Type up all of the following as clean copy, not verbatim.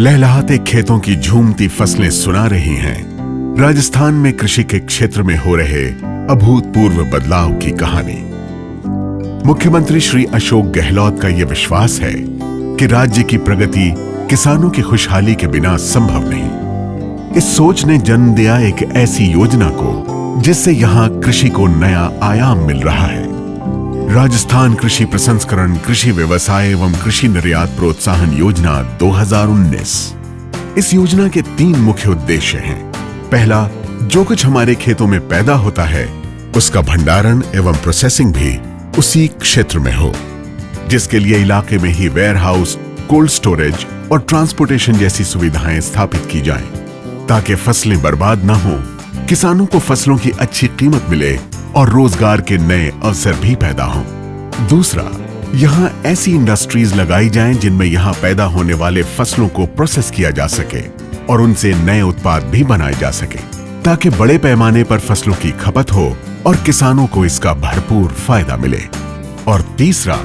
लहलहाते खेतों की झूमती फसलें सुना रही हैं राजस्थान में कृषि के क्षेत्र में हो रहे अभूतपूर्व बदलाव की कहानी। मुख्यमंत्री श्री अशोक गहलोत का यह विश्वास है कि राज्य की प्रगति किसानों की खुशहाली के बिना संभव नहीं। इस सोच ने जन्म दिया एक ऐसी योजना को जिससे यहां कृषि को नया आयाम मिल रहा है। राजस्थान कृषि प्रसंस्करण, कृषि व्यवसाय एवं कृषि निर्यात प्रोत्साहन योजना 2019। इस योजना के 3 मुख्य उद्देश्य हैं। पहला, जो कुछ हमारे खेतों में पैदा होता है उसका भंडारण एवं प्रोसेसिंग भी उसी क्षेत्र में हो, जिसके लिए इलाके में ही वेयर हाउस, कोल्ड स्टोरेज और ट्रांसपोर्टेशन जैसी सुविधाएं स्थापित की जाएं, ताकि फसलें बर्बाद न हो, किसानों को फसलों की अच्छी कीमत मिले और रोजगार के नए अवसर भी पैदा हों। दूसरा, यहाँ ऐसी इंडस्ट्रीज लगाई जाएं जिनमें यहाँ पैदा होने वाले फसलों को प्रोसेस किया जा सके और उनसे नए उत्पाद भी बनाए जा सके, ताकि बड़े पैमाने पर फसलों की खपत हो और किसानों को इसका भरपूर फायदा मिले। और तीसरा,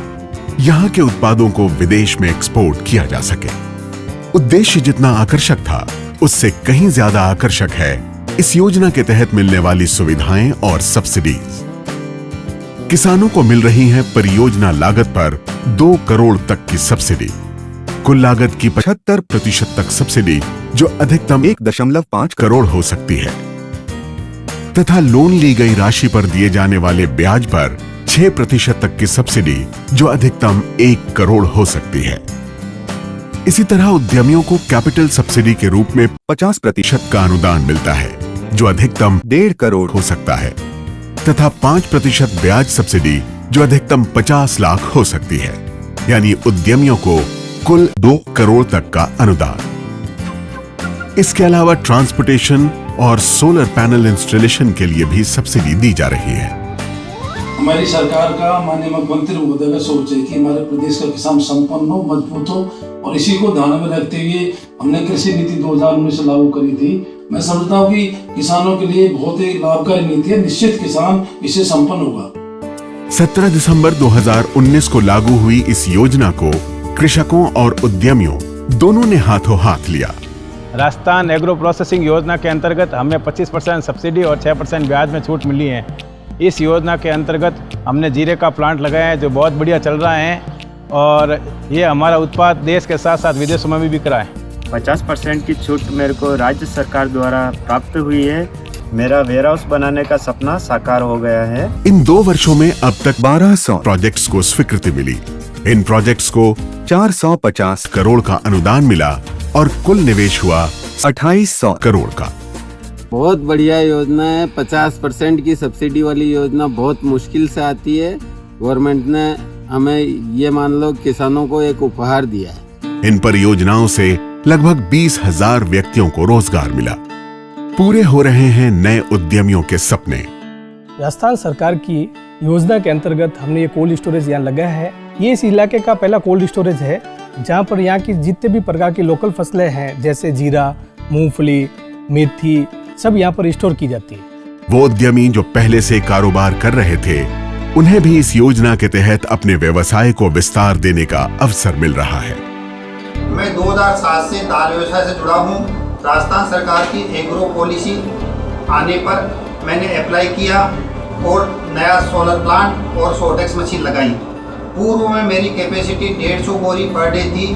यहाँ के उत्पादों को विदेश में एक्सपोर्ट किया जा सके। उद्देश्य जितना आकर्षक था उससे कहीं ज्यादा आकर्षक है इस योजना के तहत मिलने वाली सुविधाएं और सब्सिडीज। किसानों को मिल रही है परियोजना लागत पर 2 करोड़ तक की सब्सिडी, कुल लागत की 75% तक सब्सिडी जो अधिकतम 1.5 करोड़ हो सकती है, तथा लोन ली गई राशि पर दिए जाने वाले ब्याज पर 6% तक की सब्सिडी जो अधिकतम 1 करोड़ हो सकती है। इसी तरह उद्यमियों को कैपिटल सब्सिडी के रूप में 50% का अनुदान मिलता है जो अधिकतम 1.5 करोड़ हो सकता है, तथा 5% ब्याज सब्सिडी जो अधिकतम 50 लाख हो सकती है, यानी उद्यमियों को कुल 2 करोड़ तक का अनुदान। इसके अलावा ट्रांसपोर्टेशन और सोलर पैनल इंस्टॉलेशन के लिए भी सब्सिडी दी जा रही है। हमारी सरकार का, माननीय मुख्यमंत्री महोदय का सोच है कि हमारे प्रदेश का किसान संपन्न हो, मजबूत हो, और इसी को ध्यान में रखते हुए हमने कृषि नीति 2019 लागू करी थी। मैं समझता हूँ कि किसानों के लिए बहुत ही लाभकारी नीति है। निश्चित किसान इससे संपन्न होगा। 17 दिसंबर 2019 को लागू हुई इस योजना को कृषकों और उद्यमियों दोनों ने हाथों हाथ लिया। राजस्थान एग्रो प्रोसेसिंग योजना के अंतर्गत हमें 25% सब्सिडी और 6% ब्याज में छूट मिली है। इस योजना के अंतर्गत हमने जीरे का प्लांट लगाया है जो बहुत बढ़िया चल रहा है और ये हमारा उत्पाद देश के साथ साथ विदेशों में भी बिक रहा है। 50% की छूट मेरे को राज्य सरकार द्वारा प्राप्त हुई है। मेरा वेयर हाउस बनाने का सपना साकार हो गया है। इन 2 वर्षों में अब तक 1200 प्रोजेक्ट्स को स्वीकृति मिली। इन प्रोजेक्ट्स को 450 करोड़ का अनुदान मिला और कुल निवेश हुआ 2800 करोड़ का। बहुत बढ़िया योजना है। 50% की सब्सिडी वाली योजना बहुत मुश्किल से आती है। गवर्नमेंट ने हमें ये मान लो किसानों को एक उपहार दिया है। इन परियोजनाओं से लगभग 20,000 व्यक्तियों को रोजगार मिला। पूरे हो रहे हैं नए उद्यमियों के सपने। राजस्थान सरकार की योजना के अंतर्गत हमने ये कोल्ड स्टोरेज यहाँ लगाया है। ये इस इलाके का पहला कोल्ड स्टोरेज है जहाँ पर यहाँ की जितने भी प्रकार की लोकल फसलें हैं जैसे जीरा, मूंगफली, मेथी, सब यहाँ पर स्टोर की जाती है। वो उद्यमी जो पहले से कारोबार कर रहे थे उन्हें भी इस योजना के तहत अपने व्यवसाय को विस्तार देने का अवसर मिल रहा है। मैं 2007 से दाल व्यवसाय से जुड़ा हूँ। राजस्थान सरकार की एग्रो पॉलिसी आने पर मैंने अप्लाई किया और नया सोलर प्लांट और सोटेक्स मशीन लगाई। पूर्व में मेरी कैपेसिटी 150 बोरी पर डे थी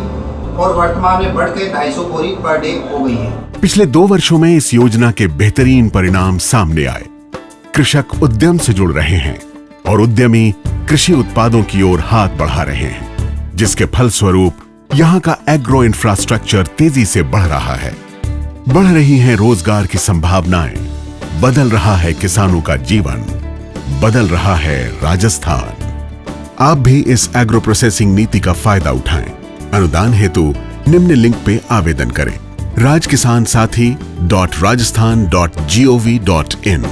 और वर्तमान में बढ़ के 250 बोरी पर डे हो गई है। पिछले 2 वर्षों में इस योजना के बेहतरीन परिणाम सामने आए। कृषक उद्यम से जुड़ रहे हैं और उद्यमी कृषि उत्पादों की ओर हाथ बढ़ा रहे हैं, जिसके फलस्वरूप यहाँ का एग्रो इंफ्रास्ट्रक्चर तेजी से बढ़ रहा है। बढ़ रही हैं रोजगार की संभावनाएं, बदल रहा है किसानों का जीवन, बदल रहा है राजस्थान। आप भी इस एग्रो प्रोसेसिंग नीति का फायदा उठाएं। अनुदान हेतु निम्न लिंक पे आवेदन करें: rajkisansathi.rajasthan.gov.in।